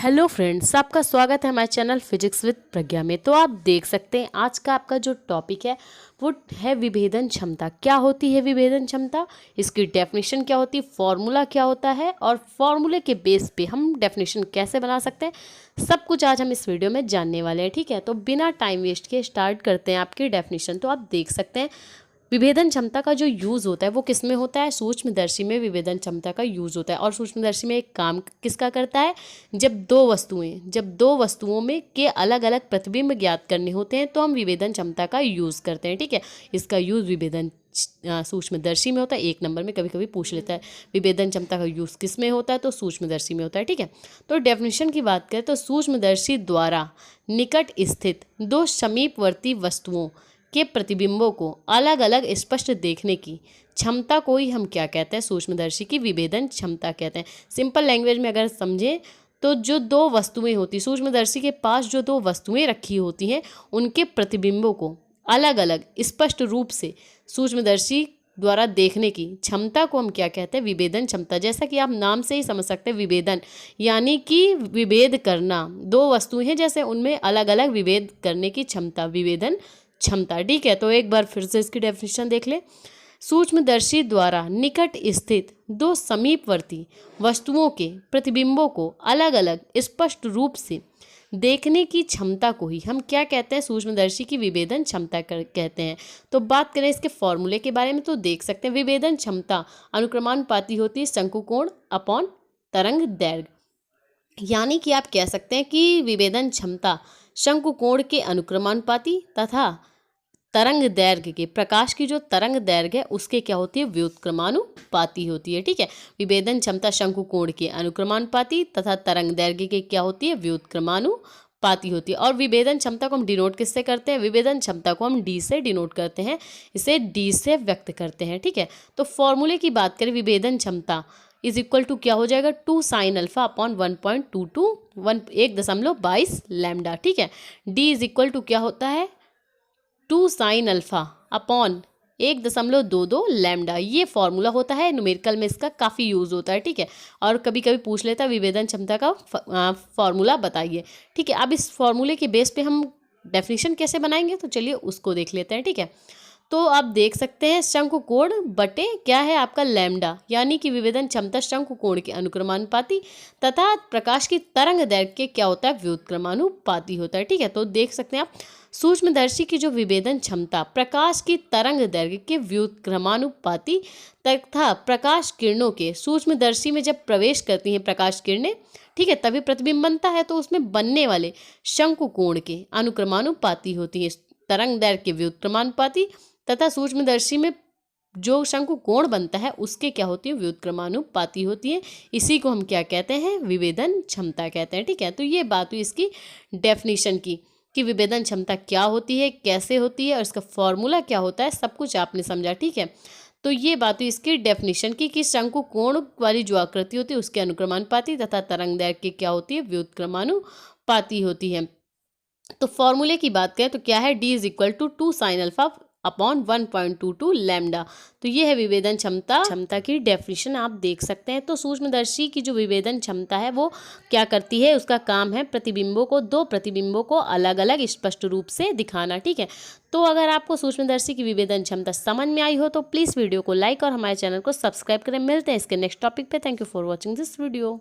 Hello friends, आपका स्वागत है हमारे चैनल फिजिक्स विद प्रज्ञा में। तो आप देख सकते हैं आज का आपका जो टॉपिक है वो है विभेदन क्षमता। क्या होती है विभेदन क्षमता, इसकी डेफिनेशन क्या होती है, फॉर्मूला क्या होता है और फॉर्मूले के बेस पे हम डेफिनेशन कैसे बना सकते हैं, सब कुछ आज हम इस वीडियो में जानने वाले हैं। ठीक है, तो बिना टाइम वेस्ट किए स्टार्ट करते हैं आपकी डेफिनेशन। तो आप देख सकते हैं विभेदन क्षमता का जो यूज़ होता है वो किस में होता है, सूक्ष्मदर्शी में विभेदन क्षमता का यूज़ होता है। और सूक्ष्मदर्शी में एक काम किसका करता है, जब दो वस्तुओं में के अलग अलग प्रतिबिंब ज्ञात करने होते हैं तो हम विभेदन क्षमता का यूज़ करते हैं। ठीक है, इसका यूज़ विभेदन सूक्ष्मदर्शी में होता है। 1 नंबर में कभी कभी पूछ लेता है विभेदन क्षमता का यूज़ किस में होता है, तो सूक्ष्मदर्शी में होता है। ठीक है, तो डेफिनेशन की बात करें तो सूक्ष्मदर्शी द्वारा निकट स्थित दो समीपवर्ती वस्तुओं के प्रतिबिंबों को अलग अलग स्पष्ट देखने की क्षमता को ही हम क्या कहते हैं, सूक्ष्मदर्शी की विभेदन क्षमता कहते हैं। सिंपल लैंग्वेज में अगर समझें तो जो दो वस्तुएं होती, सूक्ष्मदर्शी के पास जो दो वस्तुएं रखी होती हैं उनके प्रतिबिंबों को अलग अलग स्पष्ट रूप से सूक्ष्मदर्शी द्वारा देखने की क्षमता को हम क्या कहते हैं, विभेदन क्षमता। जैसा कि आप नाम से ही समझ सकते हैं, विभेदन यानी कि विभेद करना। दो वस्तुएं हैं जैसे उनमें अलग अलग विभेद करने की क्षमता, विभेदन क्षमता। ठीक है, तो एक बार फिर से इसकी डेफिनेशन देख ले। सूक्ष्मदर्शी द्वारा निकट स्थित दो समीपवर्ती वस्तुओं के प्रतिबिंबों को अलग अलग स्पष्ट रूप से देखने की क्षमता को ही हम क्या कहते हैं, सूक्ष्मदर्शी की विभेदन क्षमता कहते हैं। तो बात करें इसके फॉर्मूले के बारे में तो देख सकते हैं विभेदन क्षमता अनुक्रमानुपाती होती है शंकुकोण अपॉन तरंग दैर्घ्य। यानी कि आप कह सकते हैं कि विभेदन क्षमता शंकुकोण के अनुक्रमानुपाती तथा तरंग दैर्घ्य के, प्रकाश की जो तरंग दैर्घ्य है उसके क्या होती है, व्युत्क्रमानुपाती होती है। ठीक है, विभेदन क्षमता शंकुकोण के अनुक्रमानुपाती तथा तरंग दैर्घ्य के क्या होती है, व्युत्क्रमानुपाती होती है। और विभेदन क्षमता को हम डिनोट किससे करते हैं, विभेदन क्षमता को हम डी से डिनोट करते हैं, इसे डी से व्यक्त करते हैं। ठीक है, तो फॉर्मूले की बात करें विभेदन क्षमता इज इक्वल टू क्या हो जाएगा, 2 sin अल्फा अपॉन 1.22 1.22 लैम्डा। ठीक है, डी इज इक्वल टू क्या होता है, 2 sin अल्फा अपॉन 1.22 लैम्डा। ये फॉर्मूला होता है, न्यूमेरिकल में इसका काफ़ी यूज़ होता है। ठीक है, और कभी कभी पूछ लेता है विभेदन क्षमता का फॉर्मूला बताइए। ठीक है, अब इस फॉर्मूले के बेस पे हम डेफिनेशन कैसे बनाएंगे तो चलिए उसको देख लेते हैं। ठीक है, तो आप देख सकते हैं शंकुकोण बटे क्या है आपका लैम्डा, यानी कि विभेदन क्षमता शंकुकोण के अनुक्रमानुपाती तथा प्रकाश की तरंग दैर्घ्य के क्या होता है, व्युत्क्रमानुपाती होता है। ठीक है, तो देख सकते हैं आप सूक्ष्मदर्शी की जो विभेदन क्षमता प्रकाश की तरंग दैर्घ्य के व्युत्क्रमानुपाती तथा प्रकाश किरणों के सूक्ष्मदर्शी में जब प्रवेश करती हैं प्रकाश किरणें, ठीक है, तभी प्रतिबिंब बनता है, तो उसमें बनने वाले शंकुकोण के अनुक्रमानुपाती होती है, तरंग दैर्घ्य के व्युत्क्रमानुपाती तथा सूक्ष्मदर्शी में जो शंकुकोण बनता है उसके क्या होती है, व्युत्क्रमानुपाती होती है। इसी को हम क्या कहते हैं, विभेदन क्षमता कहते हैं। ठीक है, तो ये बात हुई इसकी डेफिनेशन की कि विभेदन क्षमता क्या होती है, कैसे होती है और इसका फॉर्मूला क्या होता है, सब कुछ आपने समझा। ठीक है, तो ये बात हुई इसकी डेफिनेशन की कि शंकुकोण वाली जो आकृति होती है उसके अनुक्रमानुपाती तथा तरंग दैर्घ्य क्या होती है, व्युत्क्रमानुपाती होती है। तो फॉर्मूले की बात करें तो क्या है, d is equal to 2 sin alpha upon 1.22 lambda. तो ये है विभेदन क्षमता की डेफिनेशन, आप देख सकते हैं। तो सूक्ष्मदर्शी की जो विभेदन क्षमता है वो क्या करती है, उसका काम है दो प्रतिबिंबों को अलग अलग स्पष्ट रूप से दिखाना। ठीक है, तो अगर आपको सूक्ष्मदर्शी की विभेदन क्षमता समझ में आई हो तो प्लीज़ वीडियो को लाइक और हमारे चैनल को सब्सक्राइब करें। मिलते हैं इसके नेक्स्ट टॉपिक पे। Thank you for watching this video.